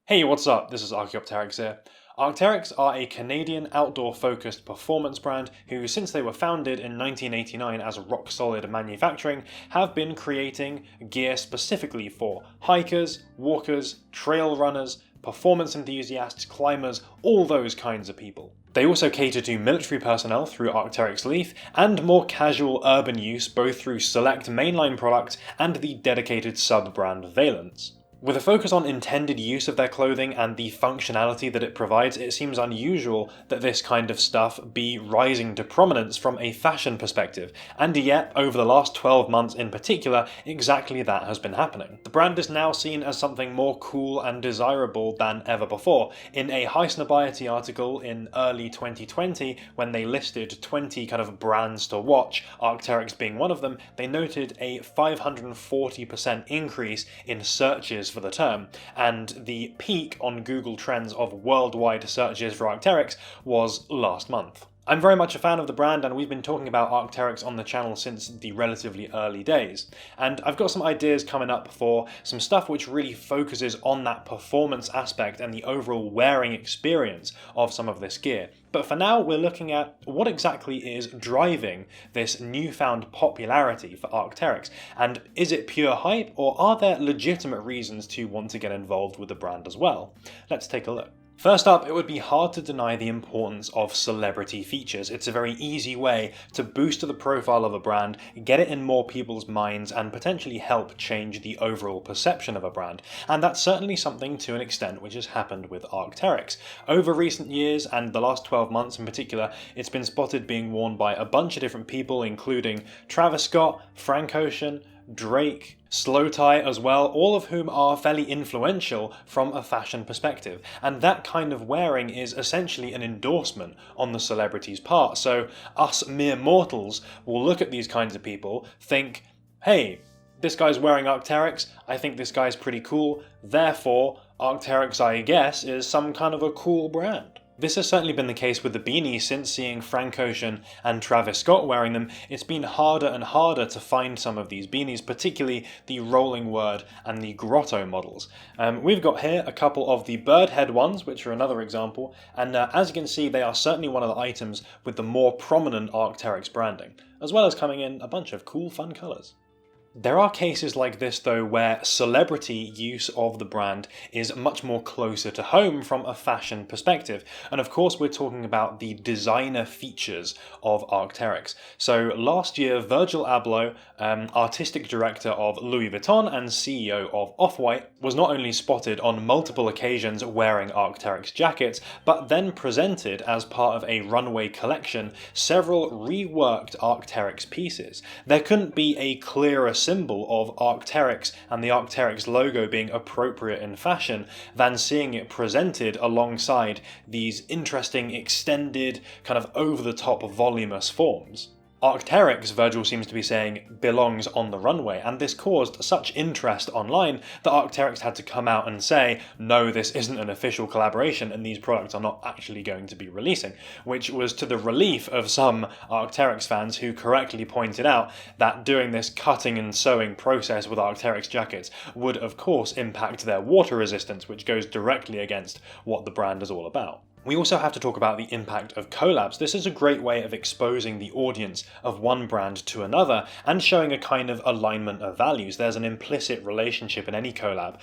Hey, what's up? This is Archaeopteryx here. Arc'teryx are a Canadian outdoor-focused performance brand who, since they were founded in 1989 as rock-solid manufacturing, have been creating gear specifically for hikers, walkers, trail runners, performance enthusiasts, climbers, all those kinds of people. They also cater to military personnel through Arc'teryx Leaf, and more casual urban use both through select mainline products and the dedicated sub-brand Valence. With a focus on intended use of their clothing and the functionality that it provides, it seems unusual that this kind of stuff be rising to prominence from a fashion perspective, and yet, over the last 12 months in particular, exactly that has been happening. The brand is now seen as something more cool and desirable than ever before. In a Highsnobiety article in early 2020, when they listed 20 kind of brands to watch, Arc'teryx being one of them, they noted a 540% increase in searches for the term, and the peak on Google Trends of worldwide searches for Arc'teryx was last month. I'm very much a fan of the brand, and we've been talking about Arc'teryx on the channel since the relatively early days. And I've got some ideas coming up for some stuff which really focuses on that performance aspect and the overall wearing experience of some of this gear. But for now, we're looking at what exactly is driving this newfound popularity for Arc'teryx, and is it pure hype, or are there legitimate reasons to want to get involved with the brand as well? Let's take a look. First up, it would be hard to deny the importance of celebrity features. It's a very easy way to boost the profile of a brand, get it in more people's minds, and potentially help change the overall perception of a brand. And that's certainly something to an extent which has happened with Arc'teryx. Over recent years, and the last 12 months in particular, it's been spotted being worn by a bunch of different people, including Travis Scott, Frank Ocean, Drake, Slow Tie as well, all of whom are fairly influential from a fashion perspective. And that kind of wearing is essentially an endorsement on the celebrity's part. So us mere mortals will look at these kinds of people, think, hey, this guy's wearing Arc'teryx, I think this guy's pretty cool, therefore Arc'teryx, I guess, is some kind of a cool brand. This has certainly been the case with the beanie. Since seeing Frank Ocean and Travis Scott wearing them, it's been harder and harder to find some of these beanies, particularly the Rolling Word and the Grotto models. We've got here a couple of the bird head ones, which are another example, and as you can see, they are certainly one of the items with the more prominent Arc'teryx branding, as well as coming in a bunch of cool fun colours. There are cases like this though where celebrity use of the brand is much more closer to home from a fashion perspective, and of course we're talking about the designer features of Arc'teryx. So last year Virgil Abloh, artistic director of Louis Vuitton and CEO of Off-White, was not only spotted on multiple occasions wearing Arc'teryx jackets, but then presented as part of a runway collection several reworked Arc'teryx pieces. There couldn't be a clearer symbol of Arc'teryx and the Arc'teryx logo being appropriate in fashion than seeing it presented alongside these interesting, extended, kind of over-the-top voluminous forms. Arc'teryx, Virgil seems to be saying, belongs on the runway, and this caused such interest online that Arc'teryx had to come out and say, no, this isn't an official collaboration and these products are not actually going to be releasing, which was to the relief of some Arc'teryx fans who correctly pointed out that doing this cutting and sewing process with Arc'teryx jackets would of course impact their water resistance, which goes directly against what the brand is all about. We also have to talk about the impact of collabs. This is a great way of exposing the audience of one brand to another and showing a kind of alignment of values. There's an implicit relationship in any collab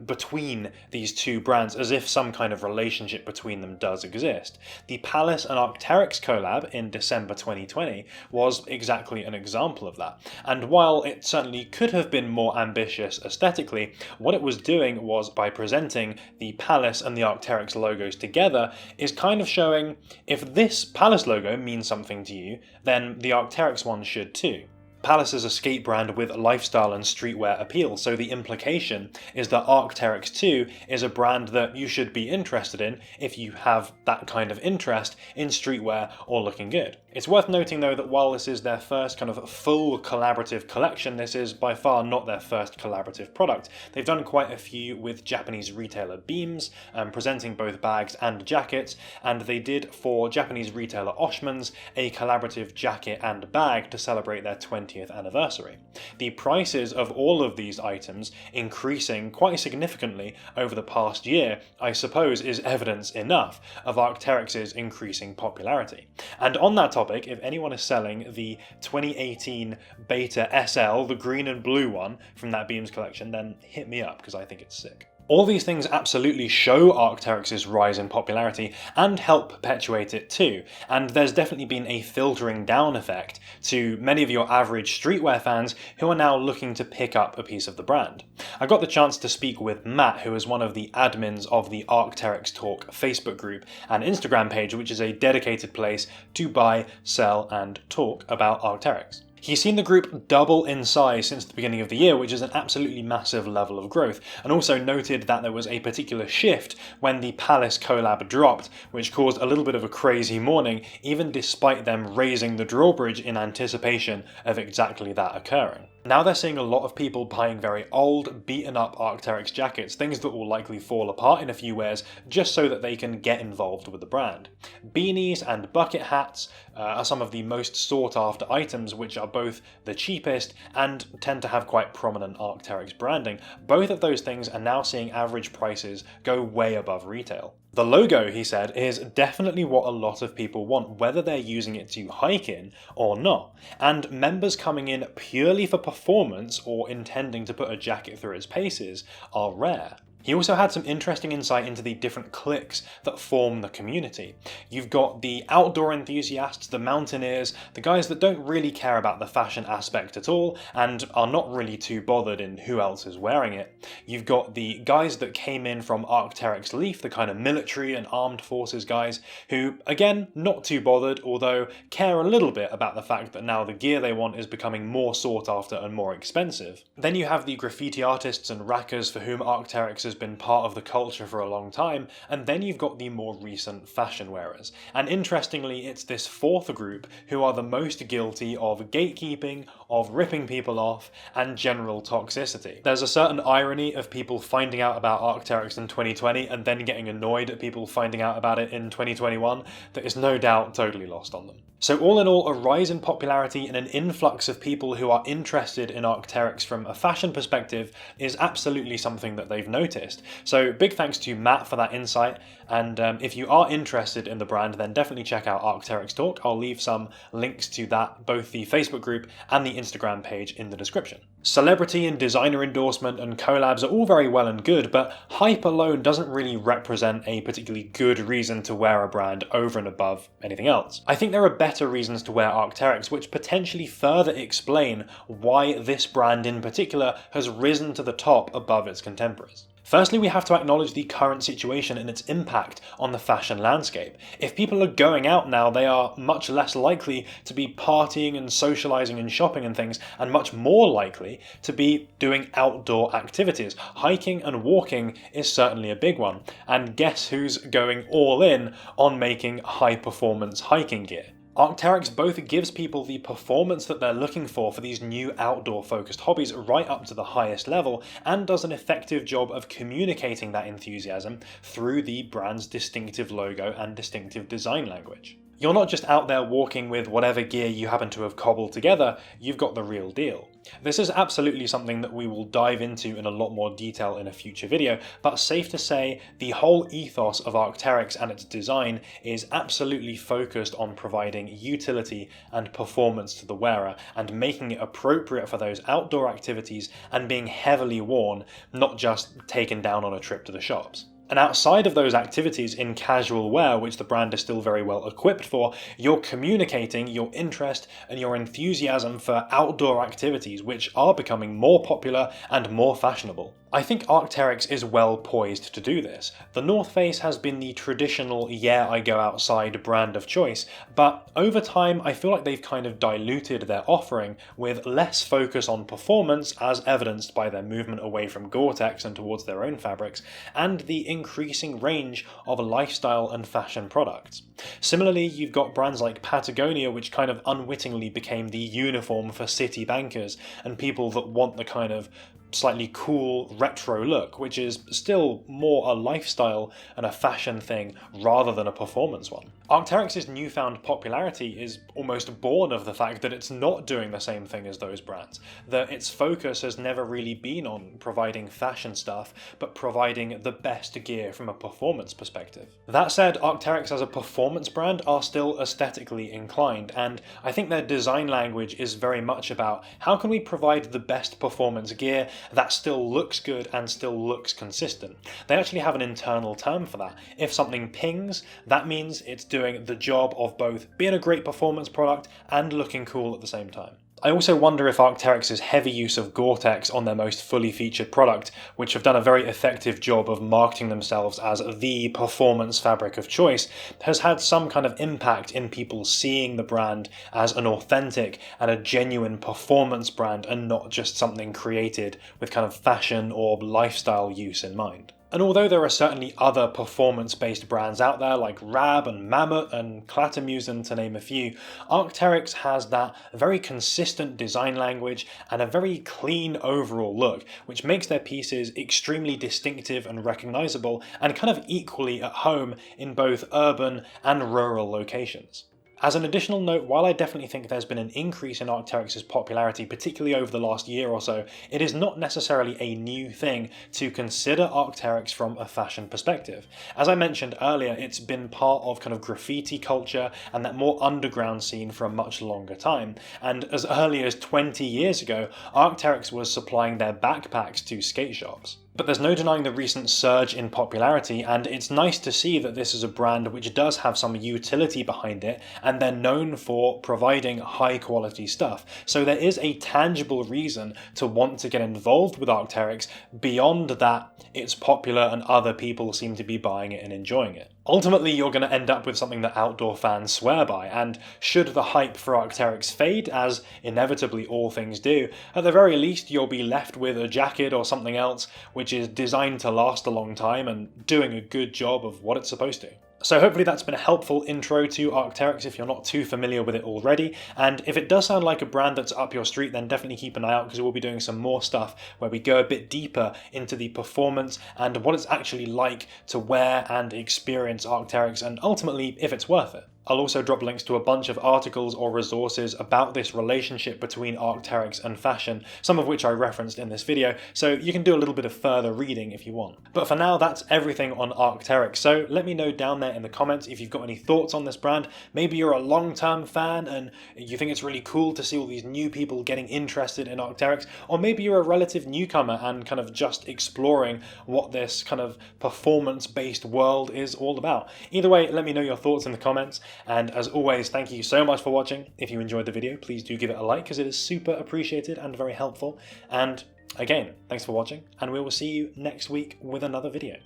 between these two brands, as if some kind of relationship between them does exist. The Palace and Arc'teryx collab in December 2020 was exactly an example of that. And while it certainly could have been more ambitious aesthetically, what it was doing was, by presenting the Palace and the Arc'teryx logos together, is kind of showing, if this Palace logo means something to you, then the Arc'teryx one should too. Palace is a skate brand with lifestyle and streetwear appeal, so the implication is that Arc'teryx too is a brand that you should be interested in if you have that kind of interest in streetwear or looking good. It's worth noting though that while this is their first kind of full collaborative collection, this is by far not their first collaborative product. They've done quite a few with Japanese retailer Beams, presenting both bags and jackets, and they did for Japanese retailer Oshman's a collaborative jacket and bag to celebrate their 20th anniversary. The prices of all of these items increasing quite significantly over the past year, I suppose, is evidence enough of Arc'teryx's increasing popularity. And on that topic, if anyone is selling the 2018 Beta SL, the green and blue one from that Beams collection, then hit me up because I think it's sick. All these things absolutely show Arc'teryx's rise in popularity and help perpetuate it too, and there's definitely been a filtering down effect to many of your average streetwear fans who are now looking to pick up a piece of the brand. I got the chance to speak with Matt, who is one of the admins of the Arc'teryx Talk Facebook group and Instagram page, which is a dedicated place to buy, sell and talk about Arc'teryx. He's seen the group double in size since the beginning of the year, which is an absolutely massive level of growth, and also noted that there was a particular shift when the Palace collab dropped, which caused a little bit of a crazy morning, even despite them raising the drawbridge in anticipation of exactly that occurring. Now they're seeing a lot of people buying very old, beaten up Arc'teryx jackets, things that will likely fall apart in a few wears just so that they can get involved with the brand. Beanies and bucket hats are some of the most sought after items, which are both the cheapest and tend to have quite prominent Arc'teryx branding. Both of those things are now seeing average prices go way above retail. The logo, he said, is definitely what a lot of people want, whether they're using it to hike in or not. And members coming in purely for performance or intending to put a jacket through its paces are rare. He also had some interesting insight into the different cliques that form the community. You've got the outdoor enthusiasts, the mountaineers, the guys that don't really care about the fashion aspect at all and are not really too bothered in who else is wearing it. You've got the guys that came in from Arc'teryx Leaf, the kind of military and armed forces guys, who, again, not too bothered, although care a little bit about the fact that now the gear they want is becoming more sought after and more expensive. Then you have the graffiti artists and rackers for whom Arc'teryx has been part of the culture for a long time, and then you've got the more recent fashion wearers. And interestingly, it's this fourth group who are the most guilty of gatekeeping, of ripping people off, and general toxicity. There's a certain irony of people finding out about Arc'teryx in 2020 and then getting annoyed at people finding out about it in 2021 that is no doubt totally lost on them. So all in all, a rise in popularity and an influx of people who are interested in Arc'teryx from a fashion perspective is absolutely something that they've noticed. So big thanks to Matt for that insight, and if you are interested in the brand, then definitely check out Arc'teryx Talk. I'll leave some links to that, both the Facebook group and the Instagram page, in the description. Celebrity and designer endorsement and collabs are all very well and good, but hype alone doesn't really represent a particularly good reason to wear a brand over and above anything else. I think there are better reasons to wear Arc'teryx, which potentially further explain why this brand in particular has risen to the top above its contemporaries. Firstly, we have to acknowledge the current situation and its impact on the fashion landscape. If people are going out now, they are much less likely to be partying and socializing and shopping and things, and much more likely to be doing outdoor activities. Hiking and walking is certainly a big one, and guess who's going all in on making high-performance hiking gear? Arc'teryx both gives people the performance that they're looking for these new outdoor-focused hobbies right up to the highest level, and does an effective job of communicating that enthusiasm through the brand's distinctive logo and distinctive design language. You're not just out there walking with whatever gear you happen to have cobbled together, you've got the real deal. This is absolutely something that we will dive into in a lot more detail in a future video, but safe to say the whole ethos of Arc'teryx and its design is absolutely focused on providing utility and performance to the wearer and making it appropriate for those outdoor activities and being heavily worn, not just taken down on a trip to the shops. And outside of those activities in casual wear, which the brand is still very well equipped for, you're communicating your interest and your enthusiasm for outdoor activities, which are becoming more popular and more fashionable. I think Arc'teryx is well poised to do this. The North Face has been the traditional yeah I go outside brand of choice, but over time I feel like they've kind of diluted their offering with less focus on performance as evidenced by their movement away from Gore-Tex and towards their own fabrics, and the increasing range of lifestyle and fashion products. Similarly, you've got brands like Patagonia, which kind of unwittingly became the uniform for city bankers and people that want the kind of slightly cool retro look, which is still more a lifestyle and a fashion thing rather than a performance one. Arc'teryx's newfound popularity is almost born of the fact that it's not doing the same thing as those brands, that its focus has never really been on providing fashion stuff, but providing the best gear from a performance perspective. That said, Arc'teryx as a performance brand are still aesthetically inclined, and I think their design language is very much about how can we provide the best performance gear that still looks good and still looks consistent. They actually have an internal term for that. If something pings, that means it's doing the job of both being a great performance product and looking cool at the same time. I also wonder if Arc'teryx's heavy use of Gore-Tex on their most fully featured product, which have done a very effective job of marketing themselves as the performance fabric of choice, has had some kind of impact in people seeing the brand as an authentic and a genuine performance brand and not just something created with kind of fashion or lifestyle use in mind. And although there are certainly other performance-based brands out there like Rab and Mammoth and Clatamusen to name a few, Arc'teryx has that very consistent design language and a very clean overall look, which makes their pieces extremely distinctive and recognizable and kind of equally at home in both urban and rural locations. As an additional note, while I definitely think there's been an increase in Arc'teryx's popularity, particularly over the last year or so, it is not necessarily a new thing to consider Arc'teryx from a fashion perspective. As I mentioned earlier, it's been part of kind of graffiti culture and that more underground scene for a much longer time, and as early as 20 years ago, Arc'teryx was supplying their backpacks to skate shops. But there's no denying the recent surge in popularity, and it's nice to see that this is a brand which does have some utility behind it, and they're known for providing high quality stuff. So there is a tangible reason to want to get involved with Arc'teryx beyond that it's popular and other people seem to be buying it and enjoying it. Ultimately, you're going to end up with something that outdoor fans swear by, and should the hype for Arc'teryx fade, as inevitably all things do, at the very least you'll be left with a jacket or something else which is designed to last a long time and doing a good job of what it's supposed to. So hopefully that's been a helpful intro to Arc'teryx if you're not too familiar with it already, and if it does sound like a brand that's up your street, then definitely keep an eye out because we'll be doing some more stuff where we go a bit deeper into the performance and what it's actually like to wear and experience Arc'teryx, and ultimately if it's worth it. I'll also drop links to a bunch of articles or resources about this relationship between Arc'teryx and fashion, some of which I referenced in this video, so you can do a little bit of further reading if you want. But for now, that's everything on Arc'teryx, so let me know down there in the comments if you've got any thoughts on this brand. Maybe you're a long-term fan and you think it's really cool to see all these new people getting interested in Arc'teryx, or maybe you're a relative newcomer and kind of just exploring what this kind of performance-based world is all about. Either way, let me know your thoughts in the comments. And as always, thank you so much for watching. If you enjoyed the video, please do give it a like because it is super appreciated and very helpful. And again, thanks for watching, and we will see you next week with another video.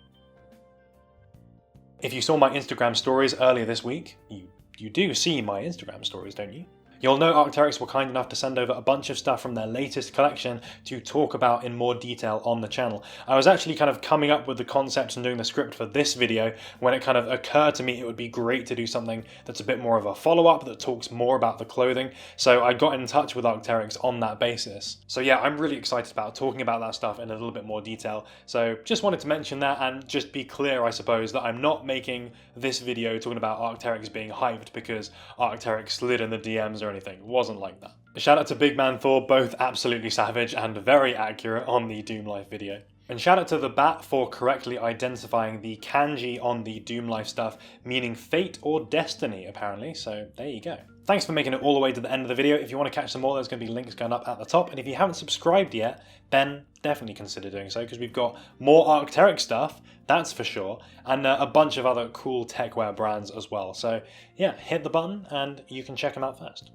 If you saw my Instagram stories earlier this week, you do see my Instagram stories, don't you? You'll know Arc'teryx were kind enough to send over a bunch of stuff from their latest collection to talk about in more detail on the channel. I was actually kind of coming up with the concept and doing the script for this video when it kind of occurred to me it would be great to do something that's a bit more of a follow-up that talks more about the clothing, so I got in touch with Arc'teryx on that basis. So yeah, I'm really excited about talking about that stuff in a little bit more detail, so just wanted to mention that and just be clear, I suppose, that I'm not making this video talking about Arc'teryx being hyped because Arc'teryx slid in the DMs or anything. It wasn't like that. Shout out to Big Man Thor, both absolutely savage and very accurate on the Doom Life video. And shout out to the Bat for correctly identifying the kanji on the Doom Life stuff, meaning fate or destiny apparently, so there you go. Thanks for making it all the way to the end of the video. If you want to catch some more, there's going to be links going up at the top, and if you haven't subscribed yet, then definitely consider doing so, because we've got more Arc'teryx stuff, that's for sure, and a bunch of other cool techwear brands as well. So yeah, hit the button and you can check them out first.